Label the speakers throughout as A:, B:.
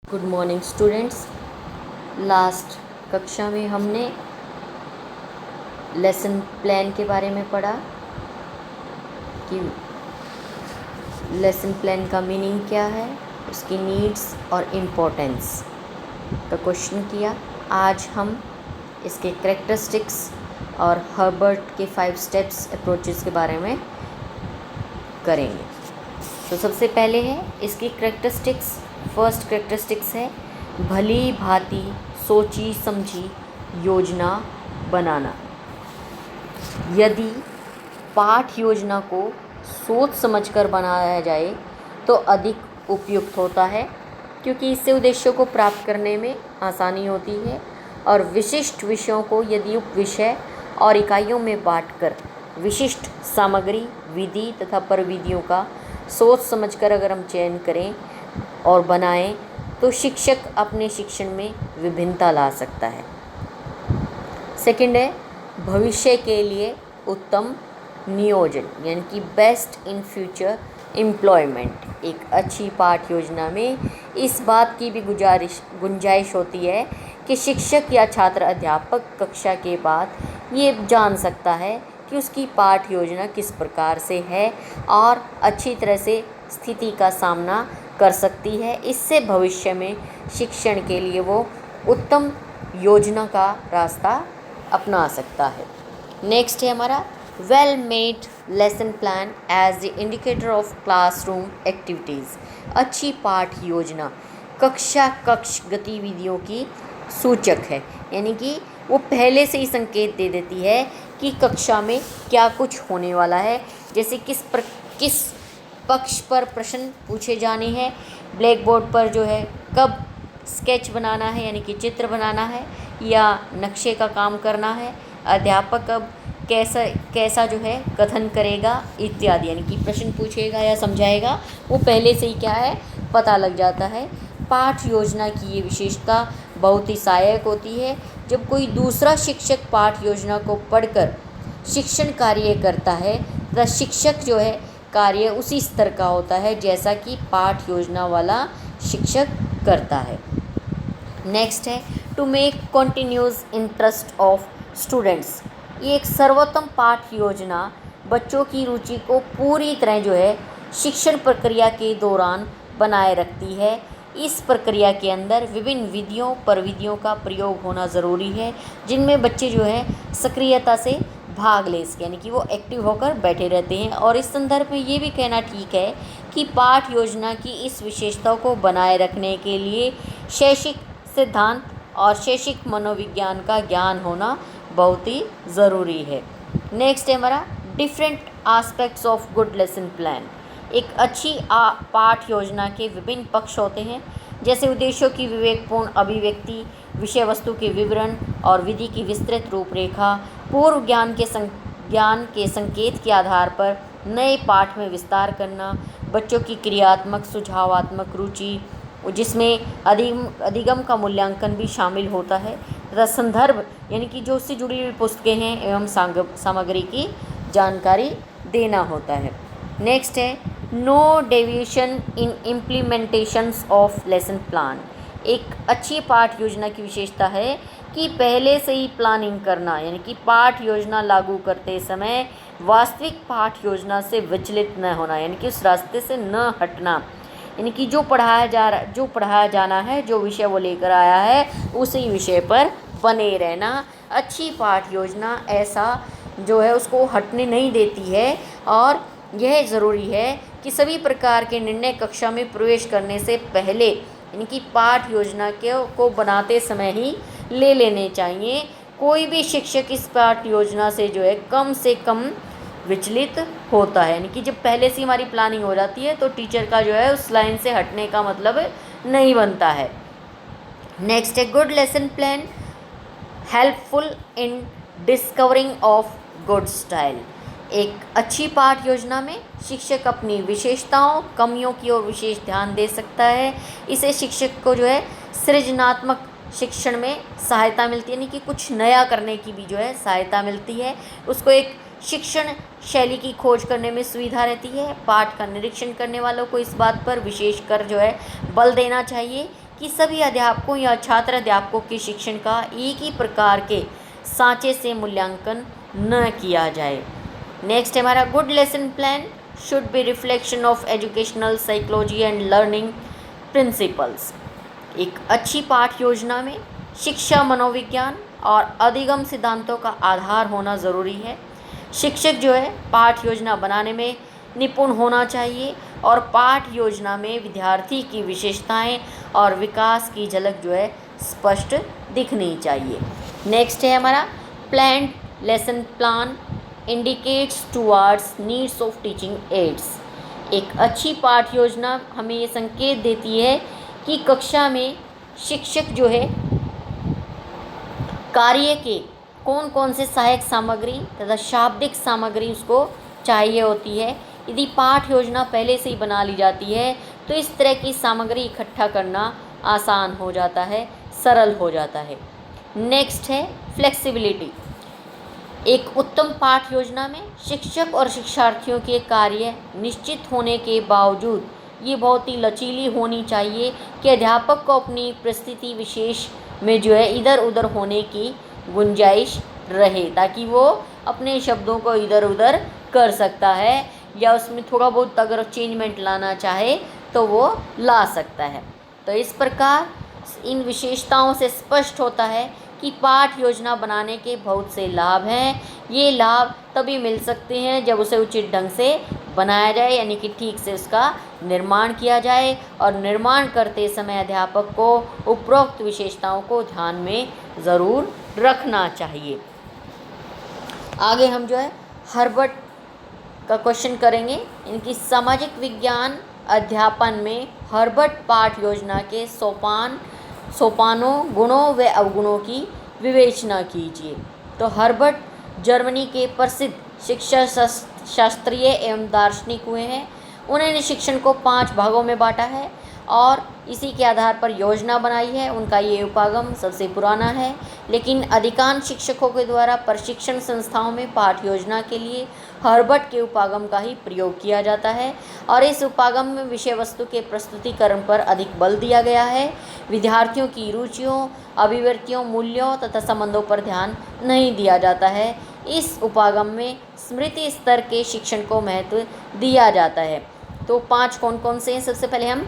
A: Good morning students. Last कक्षा में हमने लेसन प्लान के बारे में पढ़ा कि लेसन प्लान का मीनिंग क्या है, उसकी नीड्स और इम्पोर्टेंस का क्वेश्चन किया। आज हम इसके कैरेक्टरिस्टिक्स और हर्बर्ट के 5 स्टेप्स अप्रोचेस के बारे में करेंगे। तो सबसे पहले है इसकी कैरेक्टरिस्टिक्स। फर्स्ट कैरेक्टरिस्टिक्स है भली भांति सोची समझी योजना बनाना। यदि पाठ योजना को सोच समझकर बनाया जाए तो अधिक उपयुक्त होता है, क्योंकि इससे उद्देश्यों को प्राप्त करने में आसानी होती है। और विशिष्ट विषयों को यदि उप विषय और इकाइयों में बांटकर विशिष्ट सामग्री, विधि तथा प्रविधियों का सोच समझकर अगर हम चयन करें और बनाएं तो शिक्षक अपने शिक्षण में विभिन्नता ला सकता है। सेकंड है भविष्य के लिए उत्तम नियोजन, यानी कि बेस्ट इन फ्यूचर एम्प्लॉयमेंट। एक अच्छी पाठ योजना में इस बात की भी गुंजाइश होती है कि शिक्षक या छात्र अध्यापक कक्षा के बाद ये जान सकता है कि उसकी पाठ योजना किस प्रकार से है और अच्छी तरह से स्थिति का सामना कर सकती है। इससे भविष्य में शिक्षण के लिए वो उत्तम योजना का रास्ता अपना सकता है। नेक्स्ट है हमारा well made lesson plan as the indicator of classroom activities. अच्छी पाठ योजना कक्ष गतिविधियों की सूचक है, यानी कि वो पहले से ही संकेत दे देती है कि कक्षा में क्या कुछ होने वाला है। जैसे किस पक्ष पर प्रश्न पूछे जाने हैं, ब्लैक बोर्ड पर जो है कब स्केच बनाना है यानी कि चित्र बनाना है या नक्शे का काम करना है, अध्यापक अब कैसा जो है कथन करेगा इत्यादि, यानी कि प्रश्न पूछेगा या समझाएगा, वो पहले से ही क्या है पता लग जाता है। पाठ योजना की ये विशेषता बहुत ही सहायक होती है। जब कोई दूसरा शिक्षक पाठ योजना को पढ़कर शिक्षण कार्य करता है तथा शिक्षक जो है कार्य उसी स्तर का होता है जैसा कि पाठ योजना वाला शिक्षक करता है। नेक्स्ट है to make continuous interest of students. ये एक सर्वोत्तम पाठ योजना बच्चों की रुचि को पूरी तरह जो है शिक्षण प्रक्रिया के दौरान बनाए रखती है। इस प्रक्रिया के अंदर विभिन्न विधियों प्रविधियों का प्रयोग होना ज़रूरी है, जिनमें बच्चे जो है सक्रियता से भाग ले सकें, यानी कि वो एक्टिव होकर बैठे रहते हैं। और इस संदर्भ में ये भी कहना ठीक है कि पाठ योजना की इस विशेषता को बनाए रखने के लिए शैक्षिक सिद्धांत और शैक्षिक मनोविज्ञान का ज्ञान होना बहुत ही ज़रूरी है। नेक्स्ट है हमारा different aspects of good lesson plan. एक अच्छी पाठ योजना के विभिन्न पक्ष होते हैं, जैसे उद्देश्यों की विवेकपूर्ण अभिव्यक्ति, विषय वस्तु के विवरण और विधि की विस्तृत रूपरेखा, पूर्व ज्ञान के संकेत के आधार पर नए पाठ में विस्तार करना, बच्चों की क्रियात्मक सुझावात्मक रुचि जिसमें अधिगम का मूल्यांकन भी शामिल होता है, तथा संदर्भ यानी कि जो उससे जुड़ी हुई पुस्तकें हैं एवं सामग्री की जानकारी देना होता है। नेक्स्ट है no deviation in implementations of lesson plan. एक अच्छी पाठ योजना की विशेषता है कि पहले से ही प्लानिंग करना, यानी कि पाठ योजना लागू करते समय वास्तविक पाठ योजना से विचलित न होना, यानी कि उस रास्ते से न हटना, यानी कि जो पढ़ाया जाना है, जो विषय वो लेकर आया है उसी विषय पर बने रहना। अच्छी पाठ योजना ऐसा जो है उसको हटने नहीं देती है। और यह ज़रूरी है कि सभी प्रकार के निर्णय कक्षा में प्रवेश करने से पहले, यानी कि पाठ योजना को बनाते समय ही ले लेने चाहिए। कोई भी शिक्षक इस पाठ योजना से कम विचलित होता है, यानी कि जब पहले से हमारी प्लानिंग हो जाती है तो टीचर का जो है उस लाइन से हटने का मतलब नहीं बनता है। नेक्स्ट है good lesson plan helpful in discovering of good style. एक अच्छी पाठ योजना में शिक्षक अपनी विशेषताओं कमियों की ओर विशेष ध्यान दे सकता है। इसे शिक्षक को जो है सृजनात्मक शिक्षण में सहायता मिलती है, यानी कि कुछ नया करने की भी जो है सहायता मिलती है। उसको एक शिक्षण शैली की खोज करने में सुविधा रहती है। पाठ का निरीक्षण करने वालों को इस बात पर विशेष कर जो है बल देना चाहिए कि सभी अध्यापकों या छात्र अध्यापकों के शिक्षण का एक ही प्रकार के सांचे से मूल्यांकन न किया जाए। नेक्स्ट है हमारा good lesson plan should be reflection of educational psychology and learning principles. एक अच्छी पाठ योजना में शिक्षा मनोविज्ञान और अधिगम सिद्धांतों का आधार होना ज़रूरी है। शिक्षक जो है पाठ योजना बनाने में निपुण होना चाहिए और पाठ योजना में विद्यार्थी की विशेषताएं और विकास की झलक जो है स्पष्ट दिखनी चाहिए। नेक्स्ट है हमारा planned lesson plan indicates towards needs of teaching ads. एक अच्छी पाठ योजना हमें ये संकेत देती है कि कक्षा में शिक्षक जो है कार्य के कौन कौन से सहायक सामग्री तथा शाब्दिक सामग्री उसको चाहिए होती है। यदि पाठ योजना पहले से ही बना ली जाती है तो इस तरह की सामग्री इकट्ठा करना आसान हो जाता है, सरल हो जाता है। नेक्स्ट है फ्लेक्सिबिलिटी। एक उत्तम पाठ योजना में शिक्षक और शिक्षार्थियों के कार्य निश्चित होने के बावजूद ये बहुत ही लचीली होनी चाहिए कि अध्यापक को अपनी परिस्थिति विशेष में जो है इधर उधर होने की गुंजाइश रहे, ताकि वो अपने शब्दों को इधर उधर कर सकता है या उसमें थोड़ा बहुत अगर चेंजमेंट लाना चाहे तो वो ला सकता है। तो इस प्रकार इन विशेषताओं से स्पष्ट होता है कि पाठ योजना बनाने के बहुत से लाभ हैं। ये लाभ तभी मिल सकते हैं जब उसे उचित ढंग से बनाया जाए, यानी कि ठीक से उसका निर्माण किया जाए और निर्माण करते समय अध्यापक को उपरोक्त विशेषताओं को ध्यान में ज़रूर रखना चाहिए। आगे हम जो है हर्बर्ट का क्वेश्चन करेंगे। इनकी सामाजिक विज्ञान अध्यापन में हर्बर्ट पाठ योजना के सोपानों गुणों व अवगुणों की विवेचना कीजिए। तो हर्बर्ट जर्मनी के प्रसिद्ध शिक्षा शास्त्रीय एवं दार्शनिक हुए हैं। उन्होंने शिक्षण को 5 भागों में बांटा है और इसी के आधार पर योजना बनाई है। उनका ये उपागम सबसे पुराना है, लेकिन अधिकांश शिक्षकों के द्वारा प्रशिक्षण संस्थाओं में पाठ योजना के लिए हर्बर्ट के उपागम का ही प्रयोग किया जाता है और इस उपागम में विषय वस्तु के प्रस्तुतिकरण पर अधिक बल दिया गया है। विद्यार्थियों की रुचियों, अभिव्यक्तियों, मूल्यों तथा संबंधों पर ध्यान नहीं दिया जाता है। इस उपागम में स्मृति स्तर के शिक्षण को महत्व दिया जाता है। तो 5 कौन कौन से हैं? सबसे पहले हम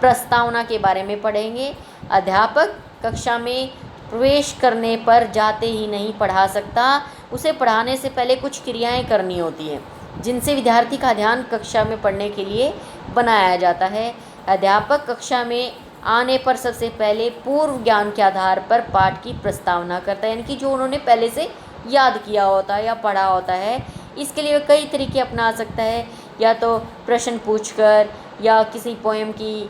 A: प्रस्तावना के बारे में पढ़ेंगे। अध्यापक कक्षा में प्रवेश करने पर जाते ही नहीं पढ़ा सकता, उसे पढ़ाने से पहले कुछ क्रियाएं करनी होती हैं जिनसे विद्यार्थी का ध्यान कक्षा में पढ़ने के लिए बनाया जाता है। अध्यापक कक्षा में आने पर सबसे पहले पूर्व ज्ञान के आधार पर पाठ की प्रस्तावना करता है, यानी कि जो उन्होंने पहले से याद किया होता है या पढ़ा होता है। इसके लिए कई तरीके अपना सकता है, या तो प्रश्न पूछकर या किसी पोएम की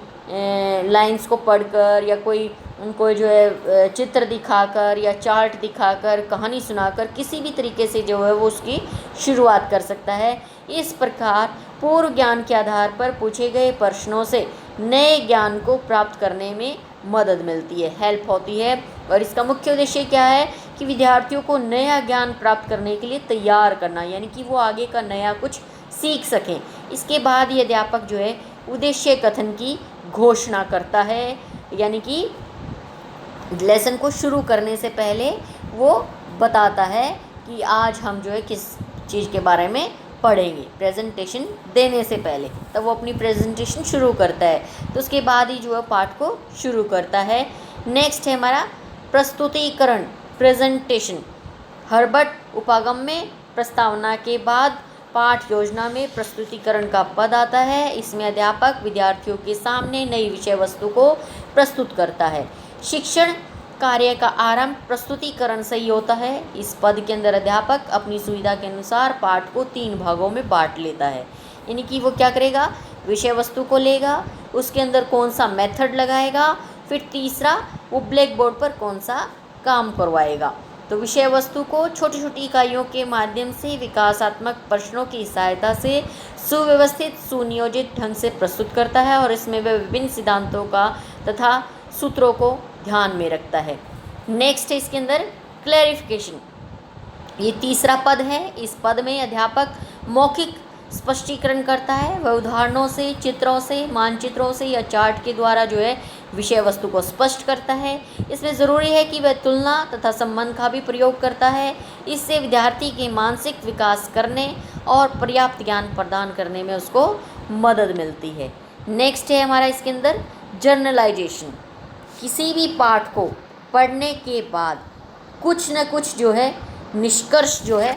A: लाइंस को पढ़कर या कोई उनको जो है चित्र दिखाकर या चार्ट दिखाकर, कहानी सुनाकर, किसी भी तरीके से जो है वो उसकी शुरुआत कर सकता है। इस प्रकार पूर्व ज्ञान के आधार पर पूछे गए प्रश्नों से नए ज्ञान को प्राप्त करने में मदद मिलती है, हेल्प होती है। और इसका मुख्य उद्देश्य क्या है कि विद्यार्थियों को नया ज्ञान प्राप्त करने के लिए तैयार करना, यानी कि वो आगे का नया कुछ सीख सकें। इसके बाद ये अध्यापक जो है उद्देश्य कथन की घोषणा करता है, यानी कि लेसन को शुरू करने से पहले वो बताता है कि आज हम जो है किस चीज़ के बारे में पढ़ेंगे। प्रेजेंटेशन देने से पहले तब वो अपनी प्रेजेंटेशन शुरू करता है, तो उसके बाद ही जो है पाठ को शुरू करता है। नेक्स्ट है हमारा प्रस्तुतिकरण, प्रेजेंटेशन। हर्बर्ट उपागम में प्रस्तावना के बाद पाठ योजना में प्रस्तुतिकरण का पद आता है। इसमें अध्यापक विद्यार्थियों के सामने नई विषय वस्तु को प्रस्तुत करता है। शिक्षण कार्य का आरंभ प्रस्तुतिकरण से ही होता है। इस पद के अंदर अध्यापक अपनी सुविधा के अनुसार पाठ को 3 भागों में बांट लेता है, यानी कि वो क्या करेगा, विषय वस्तु को लेगा, उसके अंदर कौन सा मेथड लगाएगा, फिर तीसरा वो ब्लैक बोर्ड पर कौन सा काम करवाएगा। तो विषय वस्तु को छोटी छोटी इकाइयों के माध्यम से विकासात्मक प्रश्नों की सहायता से सुव्यवस्थित सुनियोजित ढंग से प्रस्तुत करता है और इसमें वह विभिन्न सिद्धांतों का तथा सूत्रों को ध्यान में रखता है। नेक्स्ट है इसके अंदर क्लैरिफिकेशन, ये तीसरा पद है। इस पद में अध्यापक मौखिक स्पष्टीकरण करता है। वह उदाहरणों से, चित्रों से, मानचित्रों से या चार्ट के द्वारा जो है विषय वस्तु को स्पष्ट करता है। इसमें ज़रूरी है कि वह तुलना तथा संबंध का भी प्रयोग करता है। इससे विद्यार्थी के मानसिक विकास करने और पर्याप्त ज्ञान प्रदान करने में उसको मदद मिलती है। नेक्स्ट है हमारा इसके अंदर जर्नलाइजेशन। किसी भी पाठ को पढ़ने के बाद कुछ न कुछ जो है निष्कर्ष जो है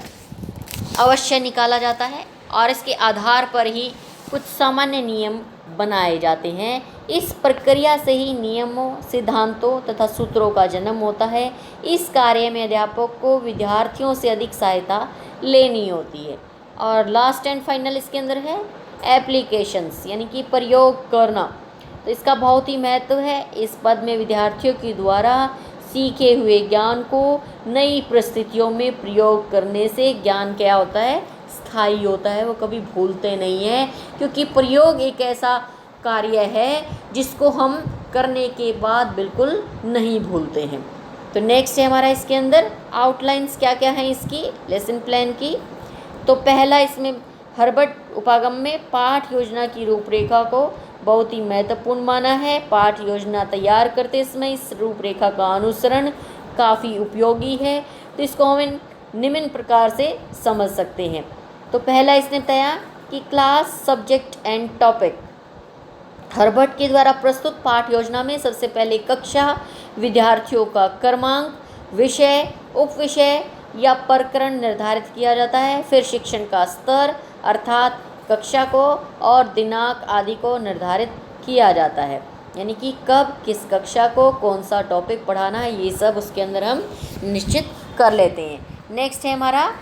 A: अवश्य निकाला जाता है और इसके आधार पर ही कुछ सामान्य नियम बनाए जाते हैं। इस प्रक्रिया से ही नियमों, सिद्धांतों तथा सूत्रों का जन्म होता है। इस कार्य में अध्यापक को विद्यार्थियों से अधिक सहायता लेनी होती है। और लास्ट एंड फाइनल इसके अंदर है एप्लीकेशंस, यानी कि प्रयोग करना। तो इसका बहुत ही महत्व है। इस पद में विद्यार्थियों के द्वारा सीखे हुए ज्ञान को नई परिस्थितियों में प्रयोग करने से ज्ञान क्या होता है, स्थायी होता है। वो कभी भूलते नहीं हैं, क्योंकि प्रयोग एक ऐसा कार्य है जिसको हम करने के बाद बिल्कुल नहीं भूलते हैं। तो नेक्स्ट है हमारा इसके अंदर आउटलाइंस क्या क्या हैं इसकी, लेसन प्लान की। तो पहला इसमें हर्बर्ट उपागम में पाठ योजना की रूपरेखा को बहुत ही महत्वपूर्ण माना है। पाठ योजना तैयार करते समय इस रूपरेखा का अनुसरण काफ़ी उपयोगी है। तो इसको हम निम्न प्रकार से समझ सकते हैं। तो पहला इसने बताया कि class, subject and topic. Herbert के द्वारा प्रस्तुत पाठ योजना में सबसे पहले कक्षा, विद्यार्थियों का क्रमांक, विषय, उपविषय या प्रकरण निर्धारित किया जाता है। फिर शिक्षण का स्तर अर्थात कक्षा को और दिनांक आदि को निर्धारित किया जाता है, यानी कि कब किस कक्षा को कौन सा टॉपिक पढ़ाना है, ये सब उसके अंदर हम निश्चित कर लेते हैं। नेक्स्ट है हमारा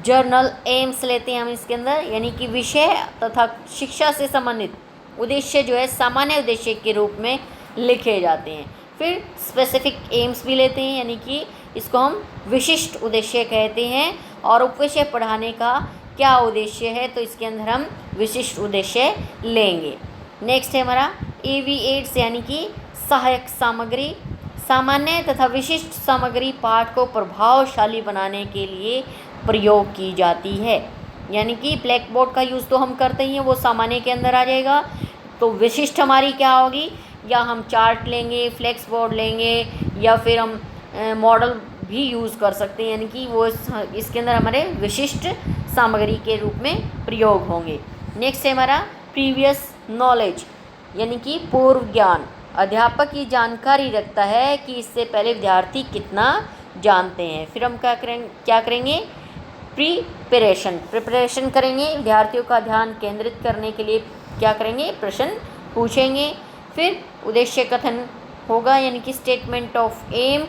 A: जर्नल एम्स लेते हैं हम इसके अंदर, यानी कि विषय तथा शिक्षा से संबंधित उद्देश्य जो है सामान्य उद्देश्य के रूप में लिखे जाते हैं। फिर स्पेसिफिक एम्स भी लेते हैं, यानी कि इसको हम विशिष्ट उद्देश्य कहते हैं। और उपविषय पढ़ाने का क्या उद्देश्य है, तो इसके अंदर हम विशिष्ट उद्देश्य लेंगे। नेक्स्ट है हमारा एविएट्स, यानी कि सहायक सामग्री। सामान्य तथा विशिष्ट सामग्री पाठ को प्रभावशाली बनाने के लिए प्रयोग की जाती है, यानी कि ब्लैक बोर्ड का यूज़ तो हम करते ही हैं, वो सामान्य के अंदर आ जाएगा। तो विशिष्ट हमारी क्या होगी, या हम चार्ट लेंगे, फ्लेक्स बोर्ड लेंगे, या फिर हम मॉडल भी यूज़ कर सकते हैं, यानी कि वो इसके अंदर हमारे विशिष्ट सामग्री के रूप में प्रयोग होंगे। नेक्स्ट है हमारा प्रीवियस नॉलेज, यानी कि पूर्व ज्ञान। अध्यापक ये जानकारी रखता है कि इससे पहले विद्यार्थी कितना जानते हैं। फिर हम क्या करेंगे प्रिपरेशन करेंगे। विद्यार्थियों का ध्यान केंद्रित करने के लिए क्या करेंगे, प्रश्न पूछेंगे। फिर उद्देश्य कथन होगा, यानी कि स्टेटमेंट ऑफ एम।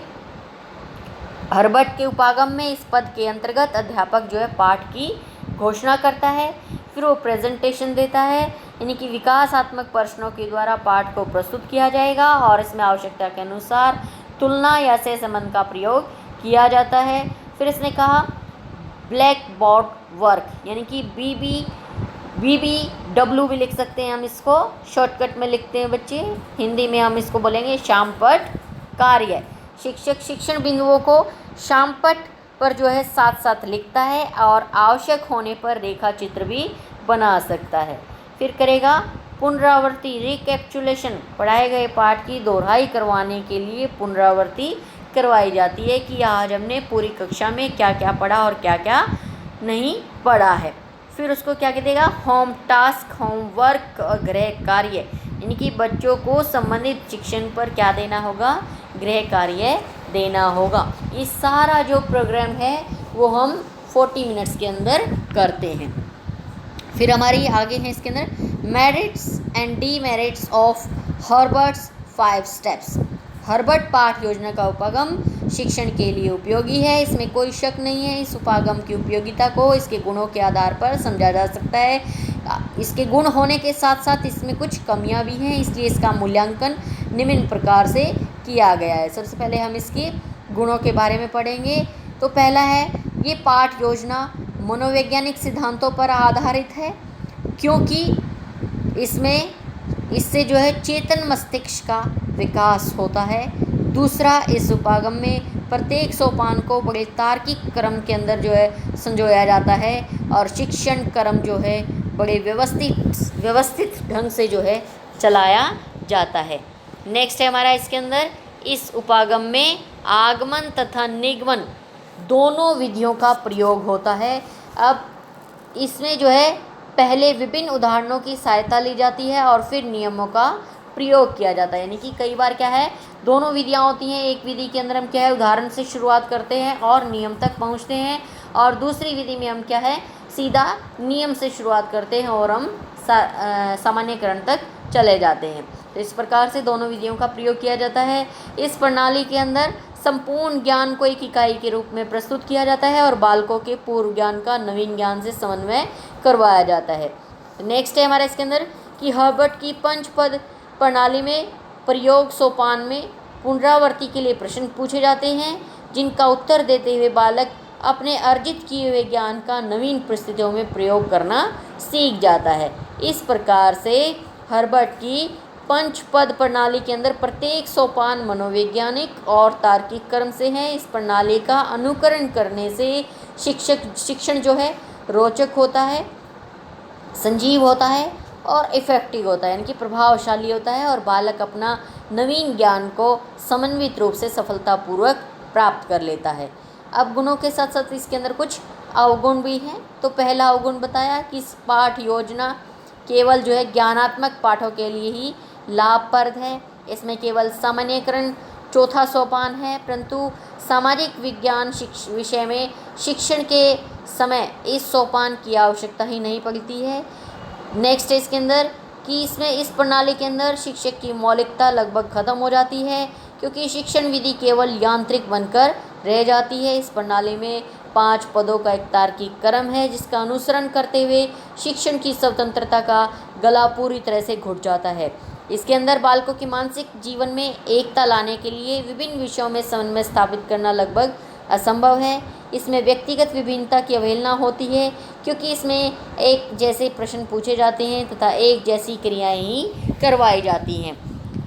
A: हर्बर्ट के उपागम में इस पद के अंतर्गत अध्यापक जो है पाठ की घोषणा करता है। फिर वो प्रेजेंटेशन देता है, यानी कि विकासात्मक प्रश्नों के द्वारा पाठ को प्रस्तुत किया जाएगा और इसमें आवश्यकता के अनुसार तुलना या सहसंबंध का प्रयोग किया जाता है। फिर इसने कहा ब्लैक बोर्ड वर्क, यानी कि BBW भी लिख सकते हैं हम, इसको शॉर्टकट में लिखते हैं बच्चे। हिंदी में हम इसको बोलेंगे शामपट कार्य। शिक्षक शिक्षण बिंदुओं को शामपट पर जो है साथ साथ लिखता है और आवश्यक होने पर रेखा चित्र भी बना सकता है। फिर करेगा पुनरावृत्ति, रिकैप्चुलेशन। पढ़ाए गए पाठ की दोहराई करवाने के लिए पुनरावृत्ति करवाई जाती है कि आज हमने पूरी कक्षा में क्या क्या पढ़ा और क्या क्या नहीं पढ़ा है। फिर उसको क्या कह देगा, होम टास्क, होमवर्क और गृह कार्य, यानी कि बच्चों को संबंधित शिक्षण पर क्या देना होगा, गृह कार्य देना होगा। ये सारा जो प्रोग्राम है वो हम 40 मिनट्स के अंदर करते हैं। फिर हमारी आगे है इसके अंदर merits and demerits of Herbert's 5 steps. Herbert पाठ योजना का उपागम शिक्षण के लिए उपयोगी है, इसमें कोई शक नहीं है। इस उपागम की उपयोगिता को इसके गुणों के आधार पर समझा जा सकता है। इसके गुण होने के साथ साथ इसमें कुछ कमियां भी हैं, इसलिए इसका मूल्यांकन निम्न प्रकार से किया गया है। सबसे पहले हम इसके गुणों के बारे में पढ़ेंगे। तो पहला है, ये पाठ योजना मनोवैज्ञानिक सिद्धांतों पर आधारित है, क्योंकि इससे जो है चेतन मस्तिष्क का विकास होता है। दूसरा, इस उपागम में प्रत्येक सोपान को बड़े तार्किक क्रम के अंदर जो है संजोया जाता है और शिक्षण क्रम जो है बड़े व्यवस्थित ढंग से जो है चलाया जाता है। नेक्स्ट है हमारा इसके अंदर, इस उपागम में आगमन तथा निगमन दोनों विधियों का प्रयोग होता है। अब इसमें जो है पहले विभिन्न उदाहरणों की सहायता ली जाती है और फिर नियमों का प्रयोग किया जाता है। यानी कि कई बार क्या है, दोनों विधियाँ होती हैं। एक विधि के अंदर हम क्या है, उदाहरण से शुरुआत करते हैं और नियम तक पहुँचते हैं, और दूसरी विधि में हम क्या है, सीधा नियम से शुरुआत करते हैं और हम सामान्यकरण तक चले जाते हैं। तो इस प्रकार से दोनों विधियों का प्रयोग किया जाता है। इस प्रणाली के अंदर संपूर्ण ज्ञान को एक इकाई के रूप में प्रस्तुत किया जाता है और बालकों के पूर्व ज्ञान का नवीन ज्ञान से समन्वय करवाया जाता है। नेक्स्ट है हमारा इसके अंदर कि हर्बर्ट की पंचपद प्रणाली में प्रयोग सोपान में पुनरावृत्ति के लिए प्रश्न पूछे जाते हैं, जिनका उत्तर देते हुए बालक अपने अर्जित किए हुए ज्ञान का नवीन परिस्थितियों में प्रयोग करना सीख जाता है। इस प्रकार से हर्बर्ट की पंचपद प्रणाली के अंदर प्रत्येक सोपान मनोवैज्ञानिक और तार्किक क्रम से है। इस प्रणाली का अनुकरण करने से शिक्षण जो है रोचक होता है, संजीव होता है और इफ़ेक्टिव होता है, यानी कि प्रभावशाली होता है, और बालक अपना नवीन ज्ञान को समन्वित रूप से सफलतापूर्वक प्राप्त कर लेता है। अब गुणों के साथ साथ इसके अंदर कुछ अवगुण भी हैं। तो पहला अवगुण बताया कि इस पाठ योजना केवल जो है ज्ञानात्मक पाठों के लिए ही लाभप्रद है। इसमें केवल सामान्यकरण चौथा सोपान है, परंतु सामाजिक विज्ञान विषय में शिक्षण के समय इस सोपान की आवश्यकता ही नहीं पड़ती है। नेक्स्ट है इसके अंदर कि इसमें इस प्रणाली के अंदर शिक्षक की मौलिकता लगभग ख़त्म हो जाती है, क्योंकि शिक्षण विधि केवल यांत्रिक बनकर रह जाती है। इस प्रणाली में 5 पदों का एक तार्किक क्रम है, जिसका अनुसरण करते हुए शिक्षण की स्वतंत्रता का गला पूरी तरह से घुट जाता है। इसके अंदर बालकों के मानसिक जीवन में एकता लाने के लिए विभिन्न विषयों में समन्वय स्थापित करना लगभग असंभव है। इसमें व्यक्तिगत विभिन्नता की अवहेलना होती है, क्योंकि इसमें एक जैसे प्रश्न पूछे जाते हैं तथा एक जैसी क्रियाएं ही करवाई जाती हैं।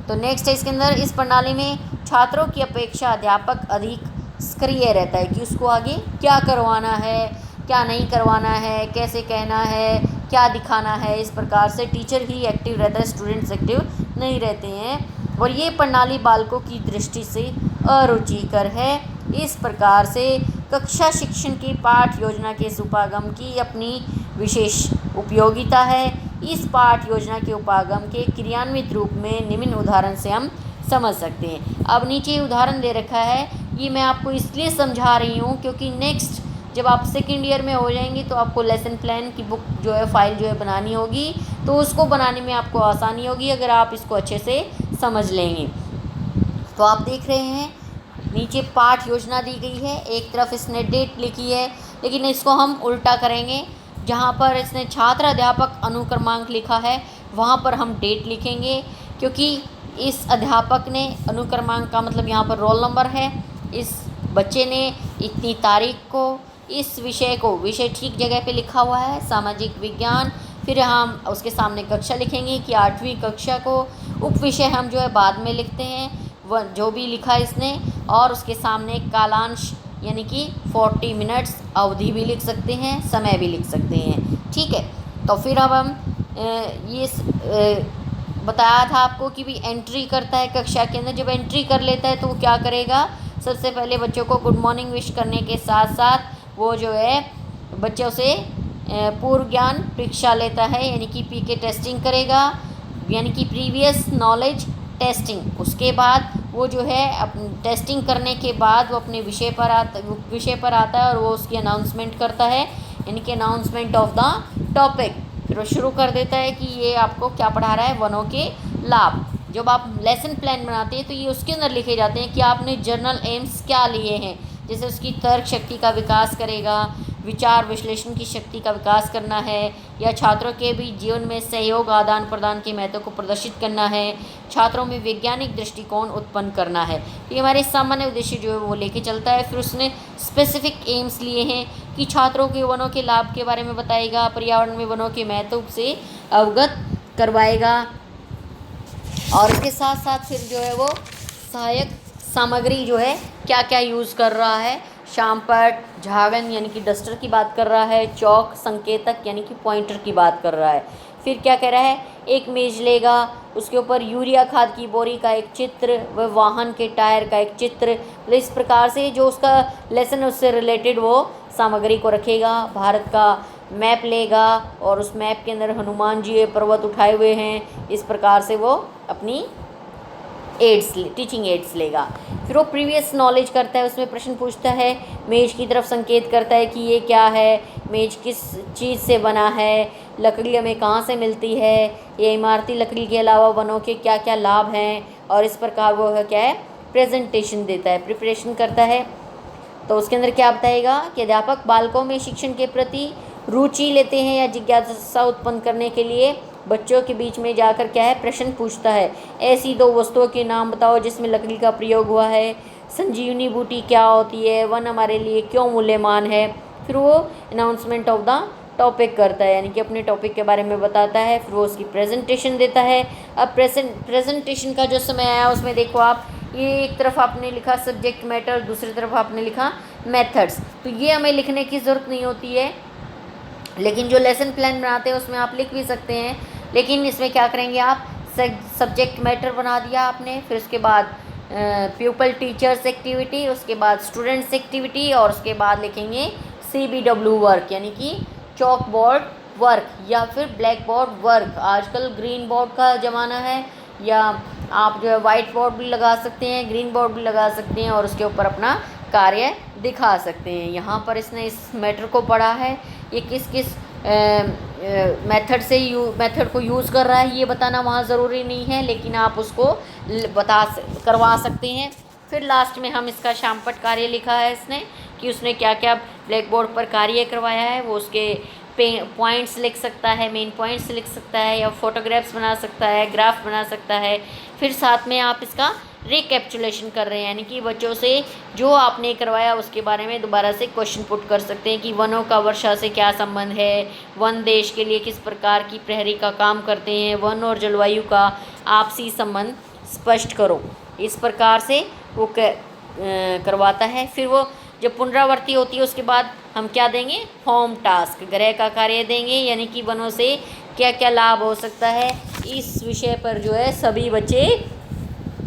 A: तो नेक्स्ट है इसके अंदर, इस प्रणाली में छात्रों की अपेक्षा अध्यापक अधिक सक्रिय रहता है कि उसको आगे क्या करवाना है, क्या नहीं करवाना है, कैसे कहना है, क्या दिखाना है। इस प्रकार से टीचर ही एक्टिव रहता है, स्टूडेंट्स एक्टिव नहीं रहते हैं, और ये प्रणाली बालकों की दृष्टि से अरुचिकर है। इस प्रकार से कक्षा शिक्षण की पाठ योजना के इस उपागम की अपनी विशेष उपयोगिता है। इस पाठ योजना के उपागम के क्रियान्वित रूप में निम्न उदाहरण से हम समझ सकते हैं। अब नीचे उदाहरण दे रखा है, ये मैं आपको इसलिए समझा रही हूँ क्योंकि नेक्स्ट जब आप सेकेंड ईयर में हो जाएंगे तो आपको लेसन प्लान की बुक जो है, फाइल जो है बनानी होगी, तो उसको बनाने में आपको आसानी होगी अगर आप इसको अच्छे से समझ लेंगे। तो आप देख रहे हैं नीचे पाठ योजना दी गई है, एक तरफ इसने डेट लिखी है, लेकिन इसको हम उल्टा करेंगे। जहाँ पर इसने छात्र अध्यापक अनुक्रमांक लिखा है वहाँ पर हम डेट लिखेंगे, क्योंकि इस अध्यापक ने अनुक्रमांक का मतलब यहाँ पर रोल नंबर है। इस बच्चे ने इतनी तारीख को इस विषय ठीक जगह पे लिखा हुआ है, सामाजिक विज्ञान। फिर हम उसके सामने कक्षा लिखेंगे कि 8वीं कक्षा को। उप विषय हम जो है बाद में लिखते हैं, वह जो भी लिखा इसने, और उसके सामने कालांश यानी कि 40 मिनट्स अवधि भी लिख सकते हैं, समय भी लिख सकते हैं। ठीक है, तो फिर अब हम बताया था आपको कि भी एंट्री करता है कक्षा के अंदर। जब एंट्री कर लेता है तो वो क्या करेगा, सबसे पहले बच्चों को गुड मॉर्निंग विश करने के साथ साथ वो जो है बच्चों से पूर्व ज्ञान परीक्षा लेता है, यानी कि पीके टेस्टिंग करेगा, यानी कि प्रीवियस नॉलेज टेस्टिंग। उसके बाद वो जो है टेस्टिंग करने के बाद वो अपने विषय पर आता है और वो उसकी अनाउंसमेंट करता है, यानी कि अनाउंसमेंट ऑफ द टॉपिक। फिर वो शुरू कर देता है कि ये आपको क्या पढ़ा रहा है, वनों के लाभ। जब आप लेसन प्लान बनाते हैं तो ये उसके अंदर लिखे जाते हैं कि आपने जर्नल एम्स क्या लिए हैं, जैसे उसकी तर्क शक्ति का विकास करेगा, विचार विश्लेषण की शक्ति का विकास करना है, या छात्रों के बीच जीवन में सहयोग आदान प्रदान के महत्व को प्रदर्शित करना है, छात्रों में वैज्ञानिक दृष्टिकोण उत्पन्न करना है। ये हमारे सामान्य उद्देश्य जो है वो लेके चलता है। फिर उसने स्पेसिफिक एम्स लिए हैं कि छात्रों के वनों के लाभ के बारे में बताएगा, पर्यावरण में वनों के महत्व से अवगत करवाएगा, और इसके साथ साथ फिर जो है वो सहायक सामग्री जो है क्या क्या यूज़ कर रहा है शामपट, झागन यानी कि डस्टर की बात कर रहा है, चौक संकेतक यानी कि पॉइंटर की बात कर रहा है। फिर क्या कह रहा है, एक मेज लेगा, उसके ऊपर यूरिया खाद की बोरी का एक चित्र व वाहन के टायर का एक चित्र। तो इस प्रकार से जो उसका लेसन है उससे रिलेटेड वो सामग्री को रखेगा। भारत का मैप लेगा और उस मैप के अंदर हनुमान जी पर्वत उठाए हुए हैं। इस प्रकार से वो अपनी टीचिंग एड्स लेगा। फिर वो प्रीवियस नॉलेज करता है, उसमें प्रश्न पूछता है, मेज की तरफ संकेत करता है कि ये क्या है, मेज किस चीज़ से बना है, लकड़ी हमें कहाँ से मिलती है, ये इमारती लकड़ी के अलावा वनों के क्या क्या लाभ हैं। और इस प्रकार वो है क्या है, प्रेजेंटेशन देता है, प्रिपरेशन करता है। तो उसके अंदर क्या बताएगा कि अध्यापक बालकों में शिक्षण के प्रति रुचि लेते हैं या जिज्ञासा उत्पन्न करने के लिए बच्चों के बीच में जाकर क्या है, प्रश्न पूछता है। ऐसी 2 वस्तुओं के नाम बताओ जिसमें लकड़ी का प्रयोग हुआ है। संजीवनी बूटी क्या होती है, वन हमारे लिए क्यों मूल्यवान है। फिर वो अनाउंसमेंट ऑफ द टॉपिक करता है, यानी कि अपने टॉपिक के बारे में बताता है। फिर वो उसकी प्रेजेंटेशन देता है। अब प्रेजेंटेशन का जो समय आया उसमें देखो आप, ये एक तरफ आपने लिखा सब्जेक्ट मैटर, दूसरी तरफ आपने लिखा मेथड्स। तो ये हमें लिखने की ज़रूरत नहीं होती है, लेकिन जो लेसन प्लान बनाते हैं उसमें आप लिख भी सकते हैं। लेकिन इसमें क्या करेंगे आप, सब्जेक्ट मैटर बना दिया आपने, फिर उसके बाद प्यूपल टीचर्स एक्टिविटी, उसके बाद स्टूडेंट्स एक्टिविटी, और उसके बाद लिखेंगे CBW वर्क यानी कि चॉक बोर्ड वर्क या फिर ब्लैक बोर्ड वर्क। आजकल ग्रीन बोर्ड का ज़माना है, या आप जो है वाइट बोर्ड भी लगा सकते हैं, ग्रीन बोर्ड भी लगा सकते हैं और उसके ऊपर अपना कार्य दिखा सकते हैं। यहाँ पर इसने इस मैटर को पढ़ा है, ये किस किस मेथड को यूज़ कर रहा है ये बताना वहाँ ज़रूरी नहीं है, लेकिन आप उसको करवा सकते हैं। फिर लास्ट में हम इसका शामपट कार्य लिखा है इसने कि उसने क्या क्या ब्लैक बोर्ड पर कार्य करवाया है। वो उसके पॉइंट्स लिख सकता है, मेन पॉइंट्स लिख सकता है, या फोटोग्राफ्स बना सकता है, ग्राफ बना सकता है। फिर साथ में आप इसका रिकैप्चुलेशन कर रहे हैं, यानी कि बच्चों से जो आपने करवाया उसके बारे में दोबारा से क्वेश्चन पुट कर सकते हैं कि वनों का वर्षा से क्या संबंध है, वन देश के लिए किस प्रकार की प्रहरी का काम करते हैं, वन और जलवायु का आपसी संबंध स्पष्ट करो। इस प्रकार से वो करवाता है। फिर वो जब पुनरावृत्ति होती है उसके बाद हम क्या देंगे, होम टास्क, गृह का कार्य देंगे, यानी कि वनों से क्या क्या लाभ हो सकता है। इस विषय पर जो है सभी बच्चे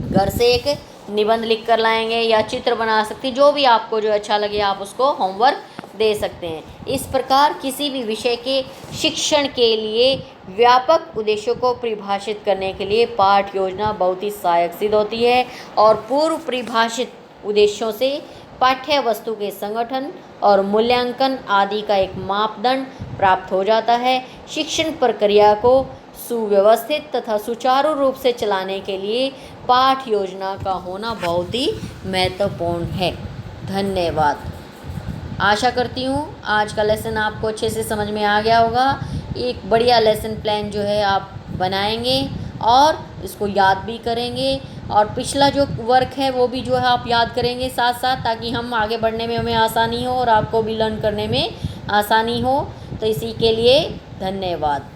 A: घर से एक निबंध लिख कर लाएंगे या चित्र बना सकते हैं, जो भी आपको जो अच्छा लगे आप उसको होमवर्क दे सकते हैं। इस प्रकार किसी भी विषय के शिक्षण के लिए व्यापक उद्देश्यों को परिभाषित करने के लिए पाठ योजना बहुत ही सहायक सिद्ध होती है, और पूर्व परिभाषित उद्देश्यों से पाठ्य वस्तु के संगठन और मूल्यांकन आदि का एक मापदंड प्राप्त हो जाता है। शिक्षण प्रक्रिया को सुव्यवस्थित तथा सुचारू रूप से चलाने के लिए पाठ योजना का होना बहुत ही महत्वपूर्ण है। धन्यवाद। आशा करती हूँ आज का लेसन आपको अच्छे से समझ में आ गया होगा। एक बढ़िया लेसन प्लान जो है आप बनाएंगे और इसको याद भी करेंगे, और पिछला जो वर्क है वो भी जो है आप याद करेंगे साथ साथ, ताकि हम आगे बढ़ने में हमें आसानी हो और आपको भी लर्न करने में आसानी हो। तो इसी के लिए धन्यवाद।